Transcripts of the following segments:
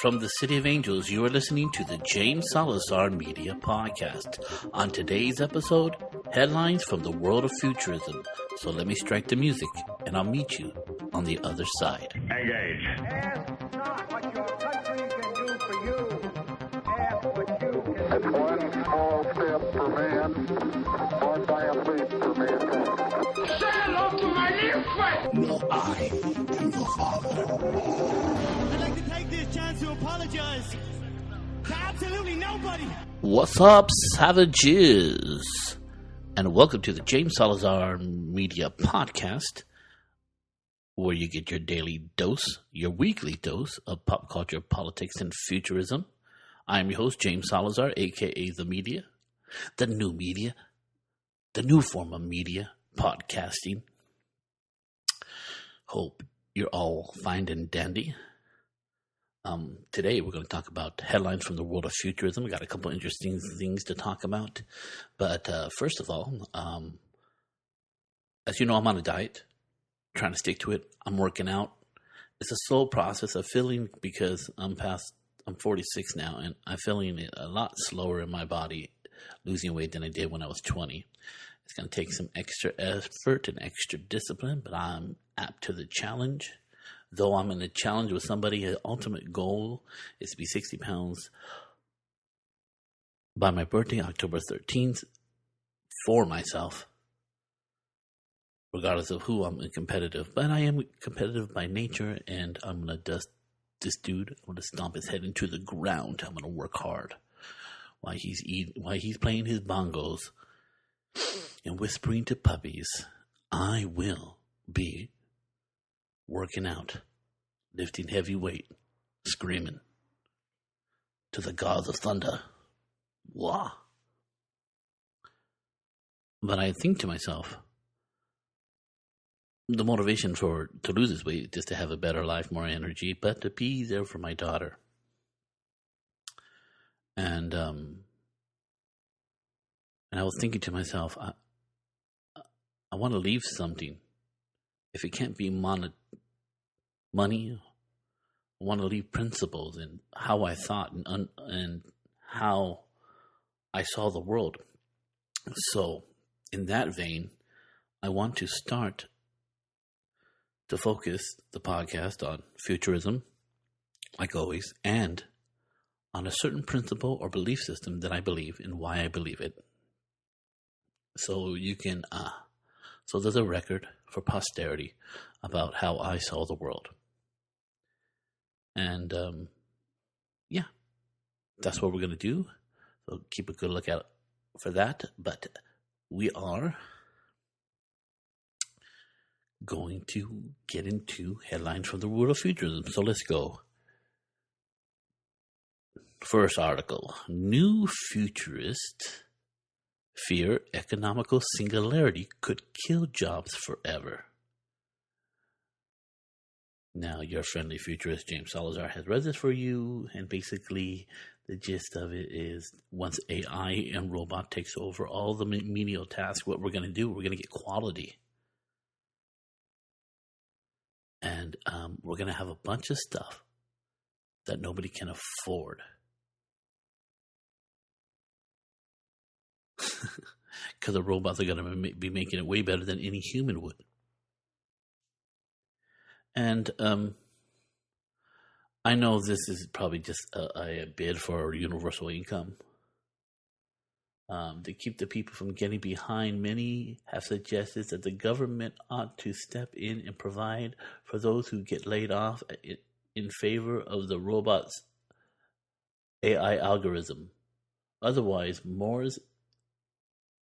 From the City of Angels, you are listening to the James Salazar Media Podcast. On today's episode, headlines from the world of futurism. So let me strike the music, and I'll meet you on the other side. Engage. Ask not what your country can do for you. Ask what you can do. It's one small step for man, one giant leap for mankind. Say hello to my little friend. No, I am the Father. I'd like to take this chance to apologize to absolutely nobody. What's up, savages? And welcome to the James Salazar Media Podcast, where you get your daily dose, your weekly dose of pop culture, politics, and futurism. I am your host, James Salazar, a.k.a. The Media, the new form of media, podcasting. Hope you're all fine and dandy. Today we're going to talk about headlines from the world of futurism. We got a couple interesting things to talk about. But first of all, as you know, I'm on a diet, trying to stick to it. I'm working out. It's a slow process of feeling because I'm 46 now, and I'm feeling it a lot slower in my body, losing weight than I did when I was 20. It's going to take some extra effort and extra discipline, but I'm apt to the challenge. Though I'm in a challenge with somebody, his ultimate goal is to be 60 pounds by my birthday, October 13th, for myself, regardless of who I'm competitive. But I am competitive by nature, and I'm going to dust this dude. I'm going to stomp his head into the ground. I'm going to work hard while he's playing his bongos and whispering to puppies. I will be working out, lifting heavy weight, screaming to the gods of thunder. Wah. But I think to myself, the motivation to lose this weight is just to have a better life, more energy, but to be there for my daughter. And I was thinking to myself, I want to leave something. If it can't be money, I want to leave principles and how I thought and how I saw the world. So, in that vein, I want to start to focus the podcast on futurism, like always, and on a certain principle or belief system that I believe and why I believe it. So you can, so there's a record for posterity about how I saw the world. And, yeah, that's what we're going to do. So keep a good lookout for that. But we are going to get into headlines from the world of futurism. So let's go. First article. New futurists fear economical singularity could kill jobs forever. Now, your friendly futurist, James Salazar, has read this for you, and basically the gist of it is once AI and robot takes over all the menial tasks, what we're going to do, we're going to get quality. And we're going to have a bunch of stuff that nobody can afford. Because the robots are going to be making it way better than any human would. And I know this is probably just a bid for universal income. To keep the people from getting behind, many have suggested that the government ought to step in and provide for those who get laid off in favor of the robot's AI algorithm. Otherwise, Morse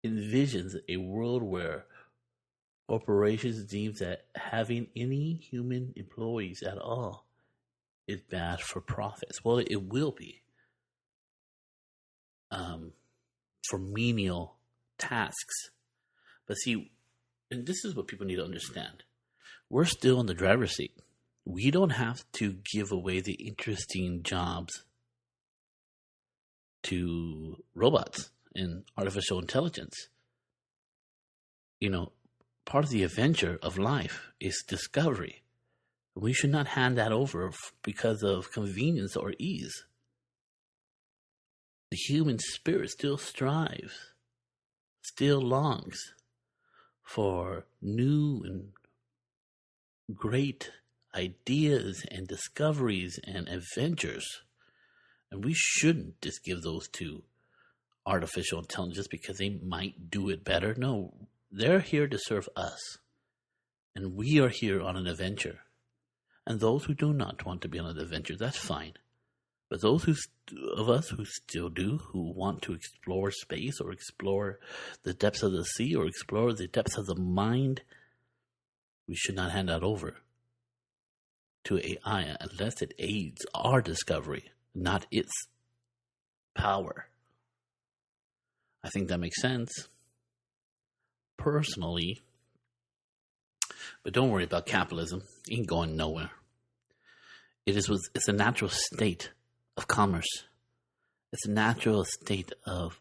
envisions a world where corporations deem that having any human employees at all is bad for profits. Well, it will be. For menial tasks. But see, and this is what people need to understand. We're still in the driver's seat. We don't have to give away the interesting jobs to robots and artificial intelligence. You know, part of the adventure of life is discovery. We should not hand that over because of convenience or ease. The human spirit still strives, still longs for new and great ideas and discoveries and adventures. And we shouldn't just give those to artificial intelligence because they might do it better. No, they're here to serve us. And we are here on an adventure. And those who do not want to be on an adventure, that's fine. But those of us who still do, who want to explore space or explore the depths of the sea or explore the depths of the mind, we should not hand that over to AI unless it aids our discovery, not its power. I think that makes sense. Personally, but don't worry about capitalism. It ain't going nowhere. It's a natural state of commerce. It's a natural state of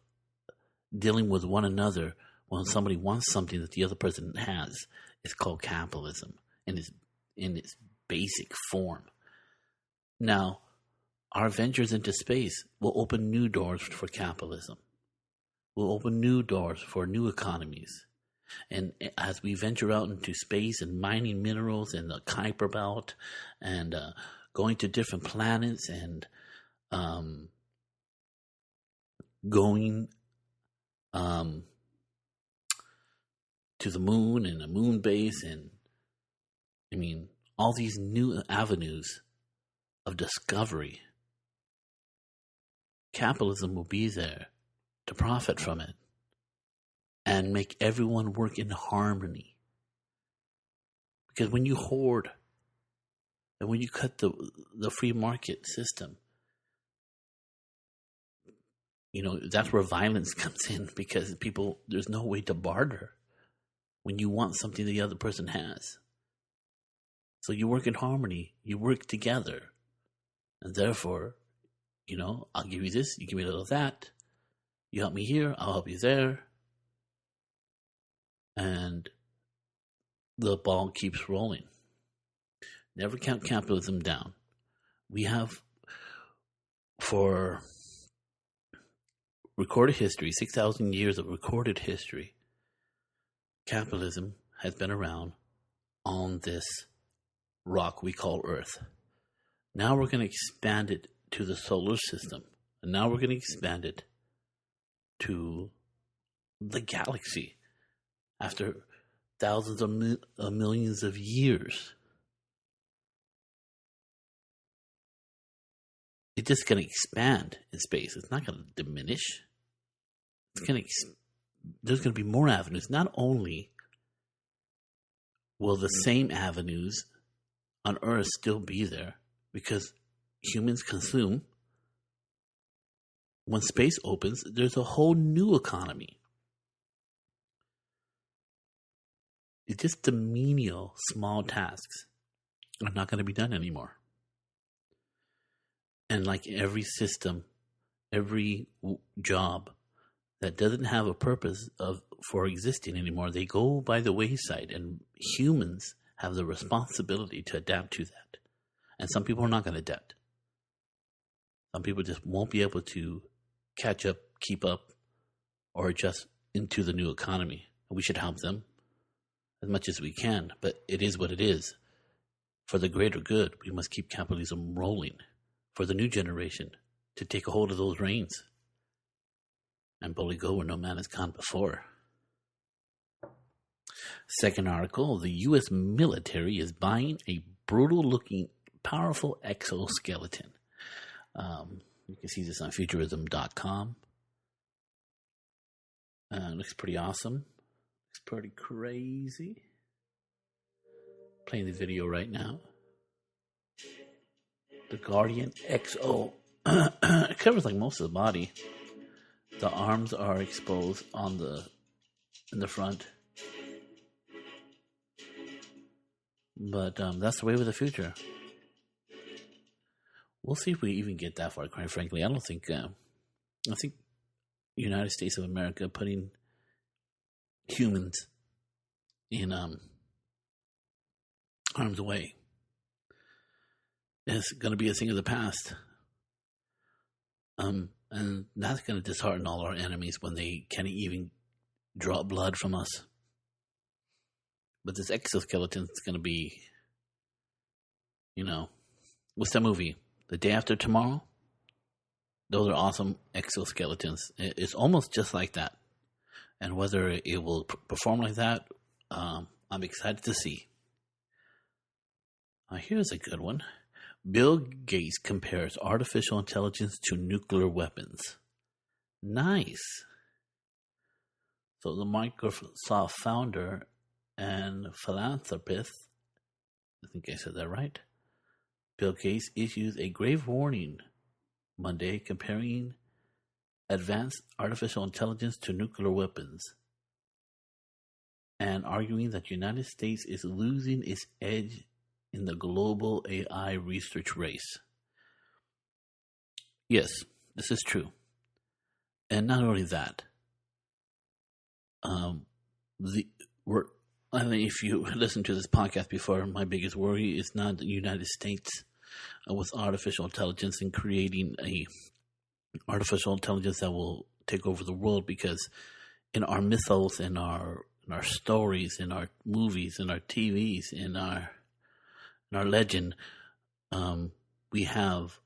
dealing with one another when somebody wants something that the other person has. It's called capitalism in its basic form. Now, our ventures into space will open new doors for capitalism. Will open new doors for new economies. And as we venture out into space and mining minerals in the Kuiper Belt and going to different planets and going to the moon and a moon base, and I mean all these new avenues of discovery, capitalism will be there to profit from it and make everyone work in harmony. Because when you hoard and when you cut the free market system, that's where violence comes in, because there's no way to barter when you want something the other person has. So you work in harmony, you work together. And therefore, I'll give you this, you give me a little of that. You help me here, I'll help you there. And the ball keeps rolling. Never count capitalism down. We have, for recorded history, 6,000 years of recorded history, capitalism has been around on this rock we call Earth. Now we're going to expand it to the solar system. And now we're going to expand it to the galaxy after thousands of millions of years. It's just going to expand in space. It's not going to diminish. There's going to be more avenues. Not only will the same avenues on Earth still be there, because humans consume. When space opens, there's a whole new economy. It's just the menial, small tasks are not going to be done anymore. And like every system, every job that doesn't have a purpose for existing anymore, they go by the wayside, and humans have the responsibility to adapt to that. And some people are not going to adapt. Some people just won't be able to catch up, keep up, or adjust into the new economy. And we should help them as much as we can, but it is what it is. For the greater good, we must keep capitalism rolling for the new generation to take a hold of those reins and boldly go where no man has gone before. Second article, the U.S. military is buying a brutal-looking, powerful exoskeleton. You can see this on Futurism.com. Looks pretty awesome. Looks pretty crazy. Playing the video right now. The Guardian XO. It covers like most of the body. The arms are exposed in the front. But that's the way of the future. We'll see if we even get that far, quite frankly. I think United States of America putting humans in harm's way is going to be a thing of the past. And that's going to dishearten all our enemies when they can't even draw blood from us. But this exoskeleton is going to be, what's that movie? The Day After Tomorrow? Those are awesome exoskeletons. It's almost just like that. And whether it will perform like that, I'm excited to see. Here's a good one. Bill Gates compares artificial intelligence to nuclear weapons. Nice. So the Microsoft founder and philanthropist, I think I said that right, Bill Gates issues a grave warning Monday comparing advanced artificial intelligence to nuclear weapons and arguing that the United States is losing its edge in the global AI research race. Yes, this is true. And not only that, if you listened to this podcast before, my biggest worry is not the United States with artificial intelligence and creating a artificial intelligence that will take over the world, because in our mythos, in our stories, in our movies, in our TVs, in our legend, we have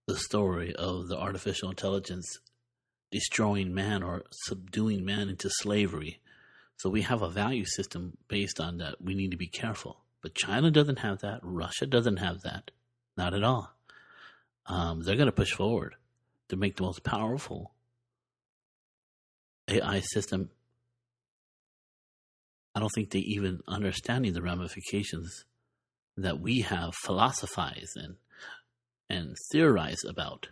the story of the artificial intelligence destroying man or subduing man into slavery. So we have a value system based on that. We need to be careful. But China doesn't have that. Russia doesn't have that. Not at all. They're going to push forward to make the most powerful AI system. I don't think they even understanding the ramifications that we have philosophized and theorized about.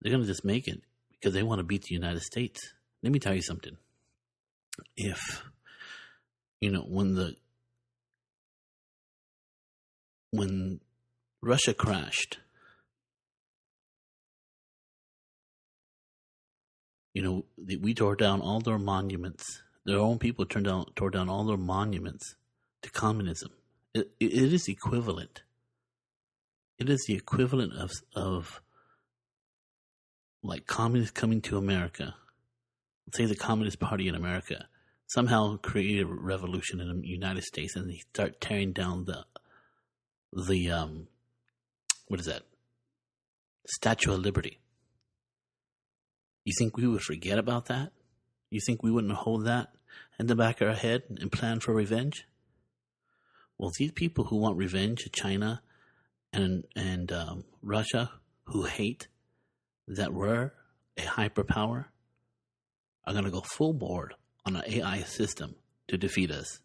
They're going to just make it because they want to beat the United States. Let me tell you something. If, when Russia crashed, we tore down all their monuments. Their own people tore down all their monuments to communism. It is equivalent. It is the equivalent of like communists coming to America. Let's say the Communist Party in America somehow created a revolution in the United States, and they start tearing down the what is that? Statue of Liberty. You think we would forget about that? You think we wouldn't hold that in the back of our head and plan for revenge? Well, these people who want revenge, China and Russia, who hate that we're a hyperpower, are going to go full board on an AI system to defeat us.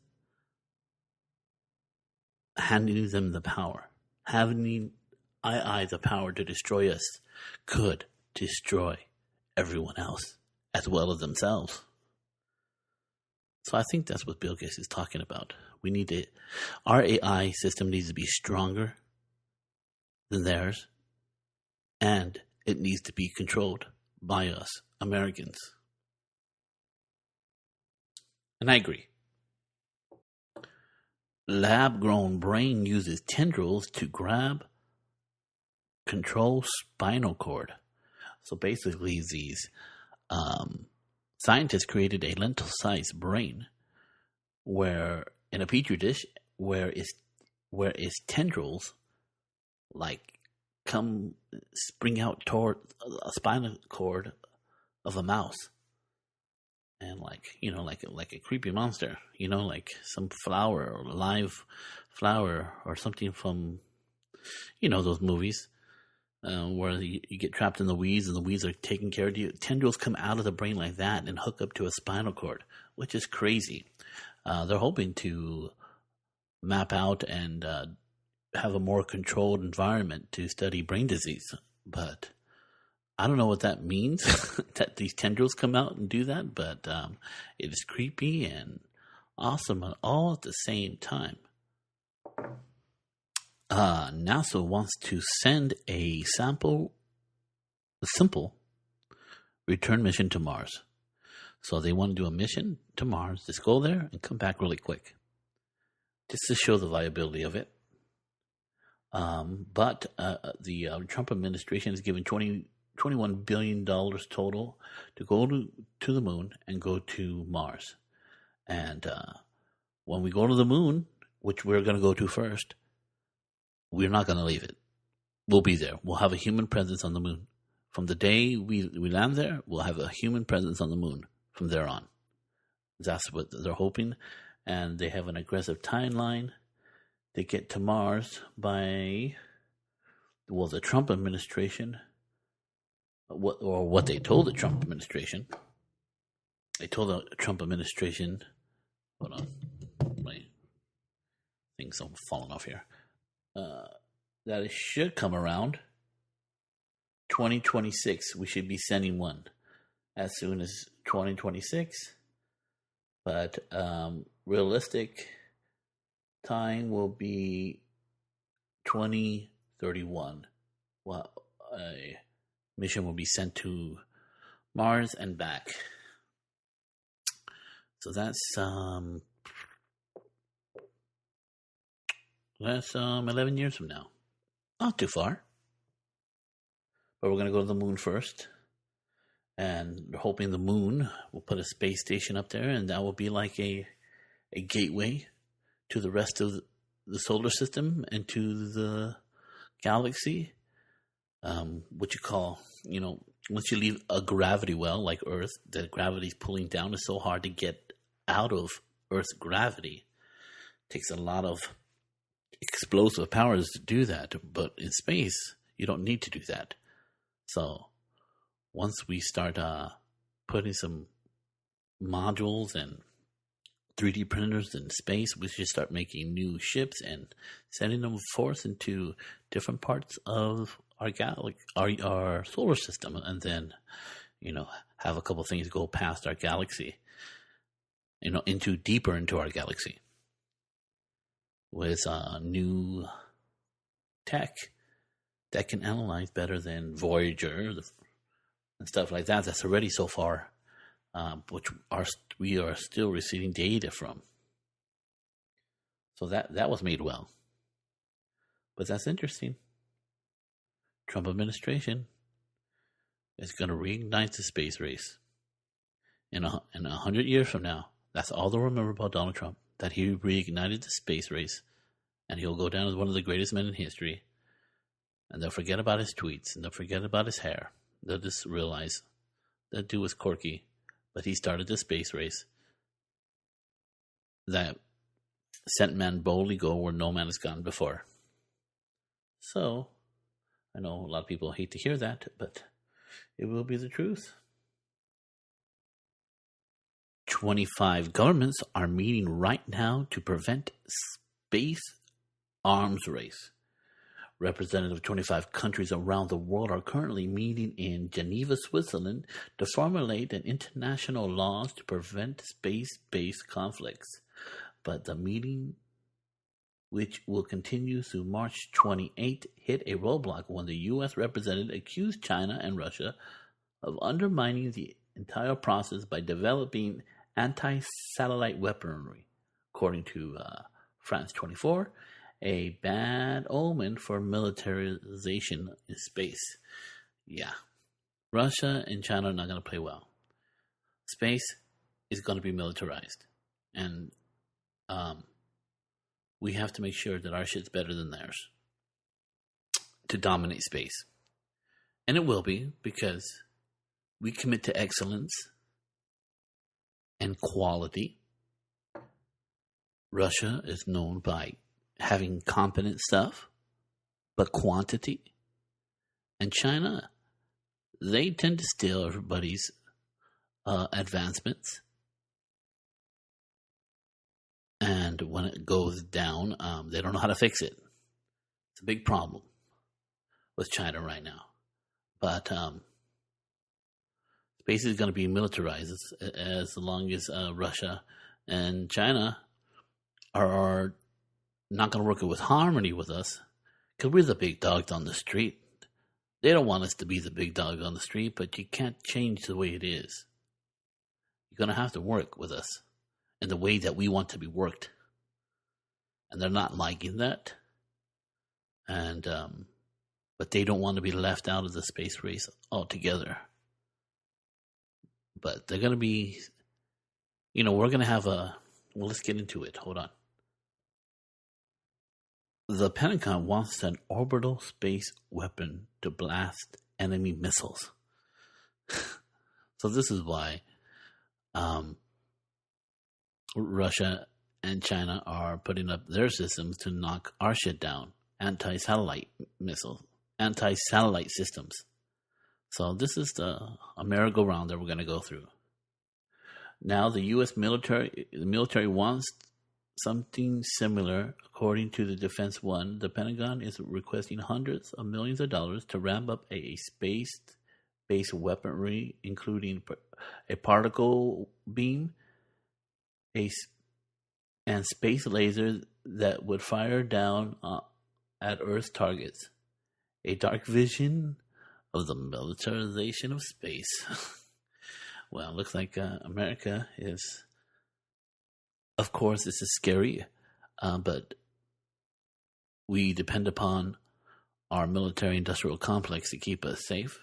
Handing them the power. Having AI the power to destroy us could destroy everyone else as well as themselves. So I think that's what Bill Gates is talking about. Our AI system needs to be stronger than theirs, and it needs to be controlled by us, Americans. And I agree. Lab-grown brain uses tendrils to control spinal cord. So basically, these scientists created a lentil-sized brain, where in a petri dish, where its tendrils spring out toward a spinal cord of a mouse, and like a creepy monster, like some flower or live flower or something from those movies where you get trapped in the weeds and the weeds are taking care of you. Tendrils come out of the brain like that and hook up to a spinal cord, which is crazy. They're hoping to map out and have a more controlled environment to study brain disease, but I don't know what that means that these tendrils come out and do that, but it is creepy and awesome all at the same time. NASA wants to send a simple return mission to Mars. So they want to do a mission to Mars, just go there and come back really quick, just to show the viability of it. But the Trump administration has given $21 billion total to go to the moon and go to Mars. And when we go to the moon, which we're going to go to first, we're not going to leave it. We'll be there. We'll have a human presence on the moon. From the day we land there, we'll have a human presence on the moon from there on. That's what they're hoping. And they have an aggressive timeline to get to Mars by, well, the Trump administration, what they told the Trump administration. They told the Trump administration, hold on, my things are falling off here, that it should come around 2026. We should be sending one as soon as 2026. But realistic time will be 2031. Well, a mission will be sent to Mars and back. So that's 11 years from now. Not too far. But we're going to go to the moon first. And they're hoping the moon will put a space station up there, and that will be like a gateway to the rest of the solar system and to the galaxy. What you call, once you leave a gravity well like Earth, the gravity's pulling down. It's so hard to get out of Earth's gravity. It takes a lot of explosive powers to do that. But in space, you don't need to do that. So once we start putting some modules and 3D printers in space, we should start making new ships and sending them forth into different parts of our our solar system, and then, have a couple of things go past our galaxy, deeper into our galaxy with new tech that can analyze better than Voyager and stuff like that. That's already so far, which we are still receiving data from. So that was made well. But that's interesting. Trump administration is going to reignite the space race. In 100 years from now, that's all they'll remember about Donald Trump, that he reignited the space race, and he'll go down as one of the greatest men in history. And they'll forget about his tweets, and they'll forget about his hair. They'll just realize that dude was quirky, but he started the space race that sent man boldly go where no man has gone before. So, I know a lot of people hate to hear that, but it will be the truth. 25 governments are meeting right now to prevent space arms race. Representatives of 25 countries around the world are currently meeting in Geneva, Switzerland, to formulate an international laws to prevent space-based conflicts. But the meeting, which will continue through March 28, hit a roadblock when the U.S. representative accused China and Russia of undermining the entire process by developing anti-satellite weaponry. According to France 24, a bad omen for militarization in space. Yeah. Russia and China are not going to play well. Space is going to be militarized. And we have to make sure that our shit's better than theirs to dominate space. And it will be, because we commit to excellence and quality. Russia is known by having competent stuff, but quantity. And China, they tend to steal everybody's advancements. And when it goes down, they don't know how to fix it. It's a big problem with China right now. But space is going to be militarized as long as Russia and China are not going to work with harmony with us, because we're the big dogs on the street. They don't want us to be the big dog on the street, but you can't change the way it is. You're going to have to work with us in the way that we want to be worked. And they're not liking that. and but they don't want to be left out of the space race altogether. But they're going to be, we're going to have let's get into it. Hold on. The Pentagon wants an orbital space weapon to blast enemy missiles. So this is why Russia and China are putting up their systems to knock our shit down. Anti-satellite missiles, anti-satellite systems. So this is the merry-go-round that we're going to go through. Now the U.S. military wants something similar. According to the Defense One, the Pentagon is requesting hundreds of millions of dollars to ramp up a space-based weaponry, including a particle beam, and space lasers that would fire down at Earth targets. A dark vision of the militarization of space. Well, it looks like America is, of course, this is scary, but we depend upon our military-industrial complex to keep us safe,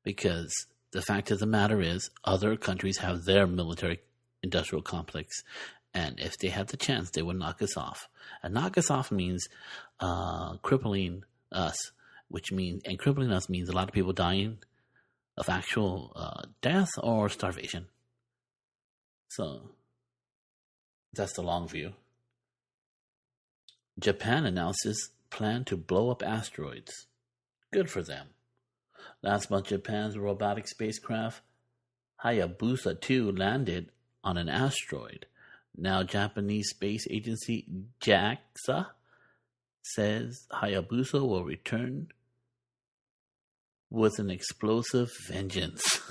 because the fact of the matter is other countries have their military-industrial complex, and if they had the chance, they would knock us off. And knock us off means crippling us, and crippling us means a lot of people dying of actual death or starvation. So that's the long view. Japan announces plan to blow up asteroids. Good for them. Last month, Japan's robotic spacecraft Hayabusa 2 landed on an asteroid. Now, Japanese space agency JAXA says Hayabusa will return with an explosive vengeance.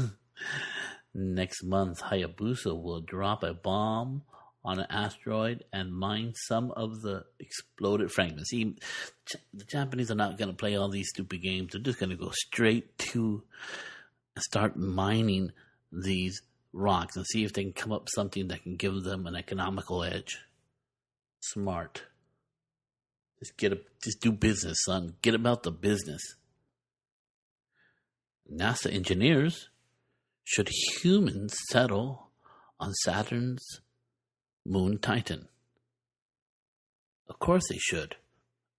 Next month, Hayabusa will drop a bomb on an asteroid and mine some of the exploded fragments. See, the Japanese are not going to play all these stupid games. They're just going to go straight to start mining these rocks and see if they can come up with something that can give them an economical edge. Smart. Just do business, son. Get about the business. NASA engineers, should humans settle on Saturn's moon Titan? Of course they should.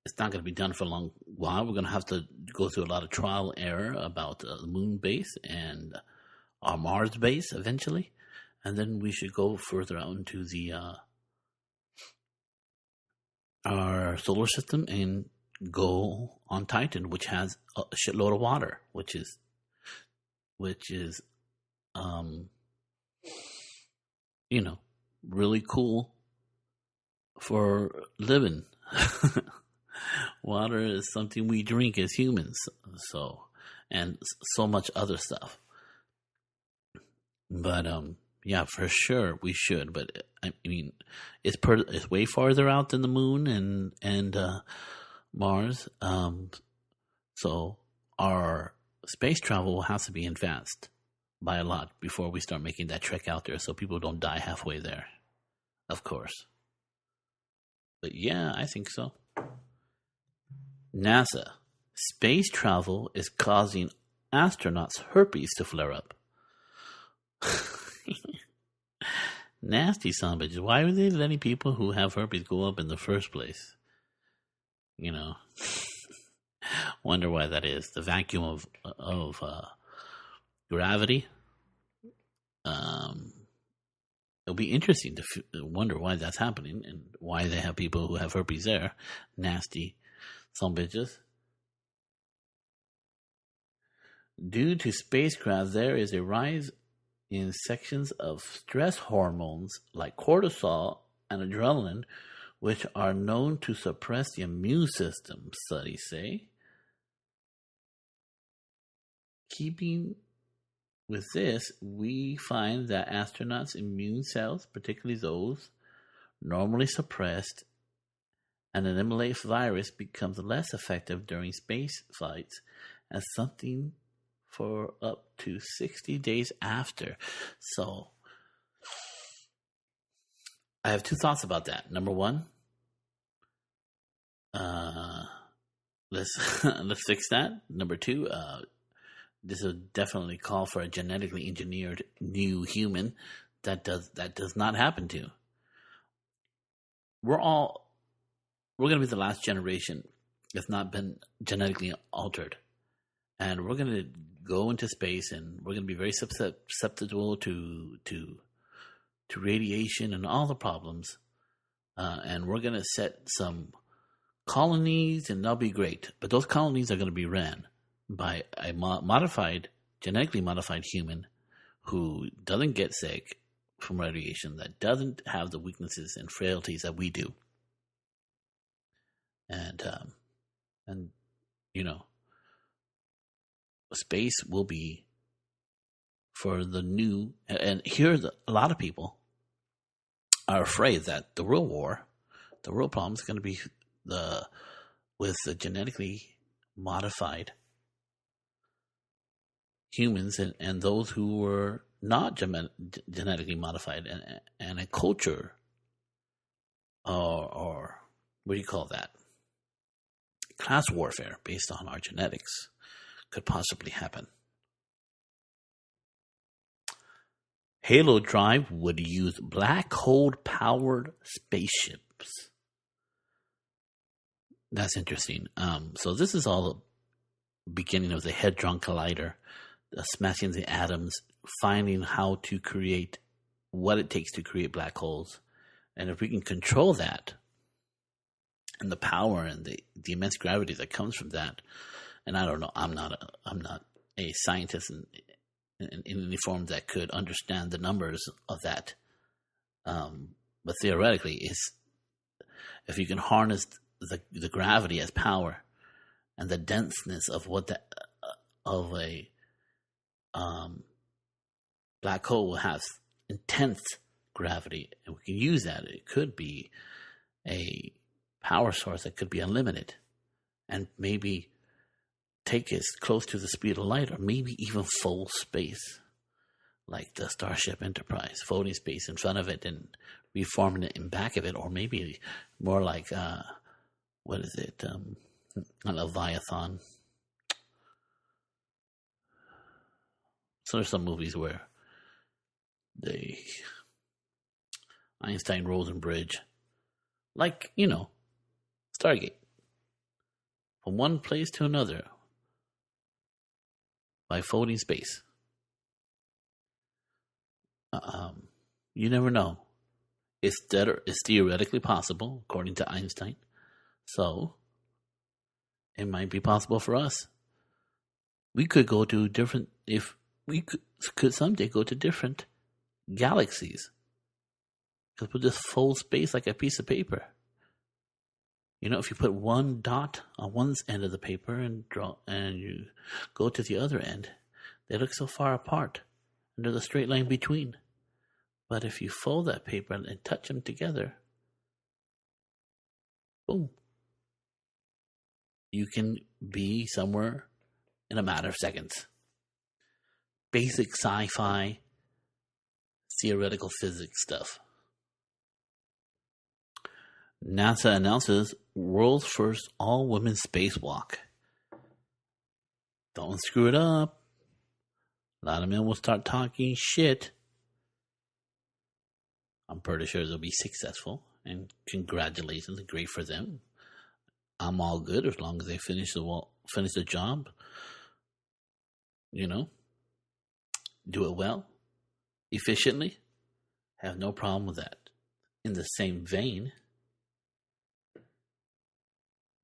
It's not going to be done for a long while. We're going to have to go through a lot of trial and error about the moon base and our Mars base eventually. And then we should go further out into our solar system and go on Titan, which has a shitload of water, which is really cool for living. Water is something we drink as humans, and so much other stuff. But yeah, for sure we should. But I mean, it's way farther out than the moon and Mars. So our space travel will have to be advanced by a lot before we start making that trek out there, so people don't die halfway there. Of course. But yeah, I think so. NASA. Space travel is causing astronauts' herpes to flare up. Nasty son bitches. Why are they letting people who have herpes go up in the first place? Wonder why that is. The vacuum of gravity. It'll be interesting to wonder why that's happening and why they have people who have herpes there. Nasty son bitches. Due to spacecraft, there is a rise in sections of stress hormones like cortisol and adrenaline, which are known to suppress the immune system, studies say. Keeping with this, we find that astronauts' immune cells, particularly those normally suppressed, and an emulate virus becomes less effective during space flights and something for up to 60 days after. So, I have two thoughts about that. Number one, let's fix that. Number two, this will definitely call for a genetically engineered new human that does not happen to. We're going to be the last generation that's not been genetically altered, and we're going to go into space, and we're going to be very susceptible to radiation and all the problems, and we're going to set some colonies, and that'll be great. But those colonies are going to be ran by a genetically modified human who doesn't get sick from radiation, that doesn't have the weaknesses and frailties that we do. And space will be for the new. And here, a lot of people are afraid that the real problem is going to be with the genetically modified humans and those who were not genetically modified, and a culture or what do you call that? Class warfare based on our genetics could possibly happen. Halo Drive would use black hole powered spaceships. That's interesting. So this is all the beginning of the Hadron Collider, smashing the atoms, finding how to create what it takes to create black holes. And if we can control that, and the power and the immense gravity that comes from that, and I don't know, I'm not a scientist in any form that could understand the numbers of that. But theoretically, if you can harness the gravity as power and the denseness of of a black hole will have intense gravity, and we can use that. It could be a power source that could be unlimited and maybe take us close to the speed of light, or maybe even full space, like the Starship Enterprise, floating space in front of it and reforming it in back of it, or maybe more like what is it? A Leviathan. So there's some movies where the Einstein-Rosen bridge, like, Stargate, from one place to another by floating space. You never know. It's theoretically possible, according to Einstein. So it might be possible for us. We could go to different, if we could someday go to different galaxies, because we'll just fold space like a piece of paper. If you put one dot on one end of the paper and you go to the other end, they look so far apart, and there's a straight line between. But if you fold that paper and touch them together, boom, you can be somewhere in a matter of seconds. Basic sci-fi, theoretical physics stuff. NASA announces world's first all-women spacewalk. Don't screw it up. A lot of men will start talking shit. I'm pretty sure they'll be successful, and congratulations, great for them. I'm all good as long as they finish the job. Do it well, efficiently. Have no problem with that. In the same vein,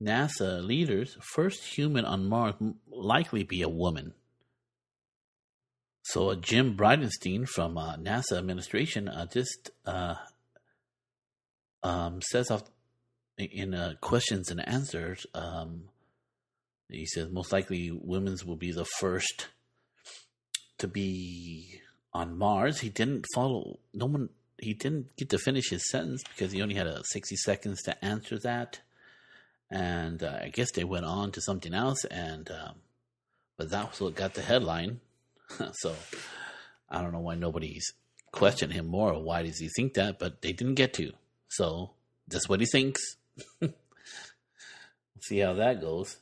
NASA leaders, first human on Mars, likely be a woman. So Jim Bridenstine from NASA administration just says in questions and answers, he says most likely women will be the first to be on Mars. He didn't get to finish his sentence because he only had 60 seconds to answer that. And I guess they went on to something else, but that was what got the headline. So I don't know why nobody's questioned him more. Why does he think that? But they didn't get to. So that's what he thinks. See how that goes.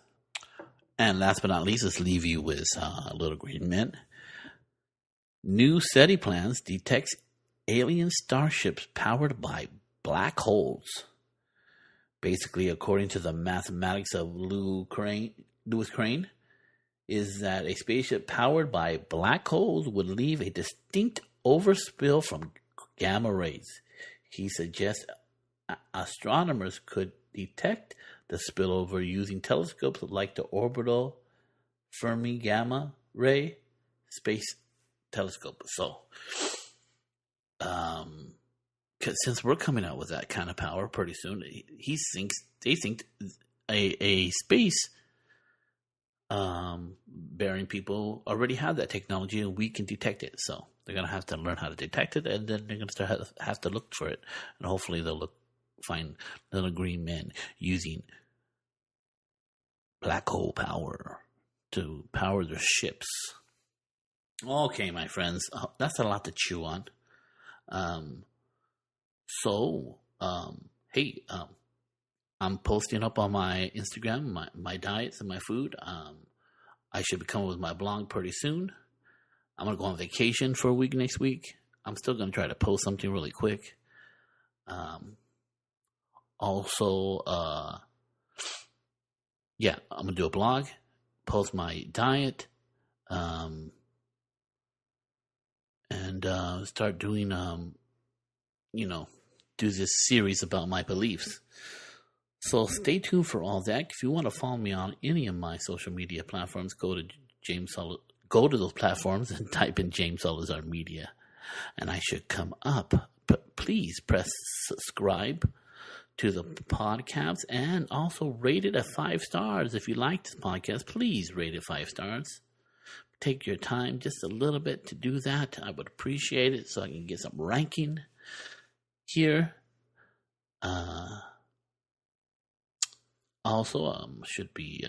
And last but not least, let's leave you with Little Green Men. New SETI plans detects alien starships powered by black holes. Basically, according to the mathematics of Lewis Crane, is that a spaceship powered by black holes would leave a distinct overspill from gamma rays. He suggests astronomers could detect the spillover using telescopes like the Orbital Fermi Gamma Ray Space Telescope. So, since we're coming out with that kind of power pretty soon, they think a space bearing people already have that technology, and we can detect it. So they're gonna have to learn how to detect it, and then they're gonna have to look for it, and hopefully they'll find little green men using black hole power to power their ships. Okay, my friends, that's a lot to chew on. Hey, I'm posting up on my Instagram my diets and my food. I should be coming with my blog pretty soon. I'm going to go on vacation for a week next week. I'm still going to try to post something really quick. Also, I'm going to do a blog, post my diet, and start doing, do this series about my beliefs. So stay tuned for all that. If you want to follow me on any of my social media platforms, go to those platforms and type in James Salazar Media, and I should come up. But please press subscribe to the podcast and also rate it at 5 stars. If you like this podcast, please rate it 5 stars. Take your time just a little bit to do that. I would appreciate it so I can get some ranking here. Also, should be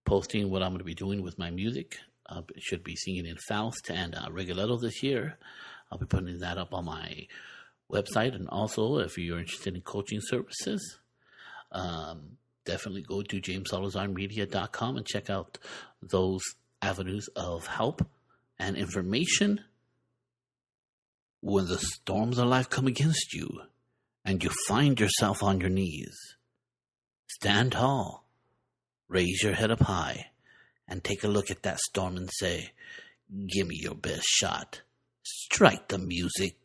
posting what I'm going to be doing with my music. Should be singing in Faust and Rigoletto this year. I'll be putting that up on my website. And also, if you're interested in coaching services, definitely go to JamesSalazarMedia.com and check out those avenues of help and information when the storms of life come against you and you find yourself on your knees. Stand tall, raise your head up high, and take a look at that storm and say, "Give me your best shot. Strike the music."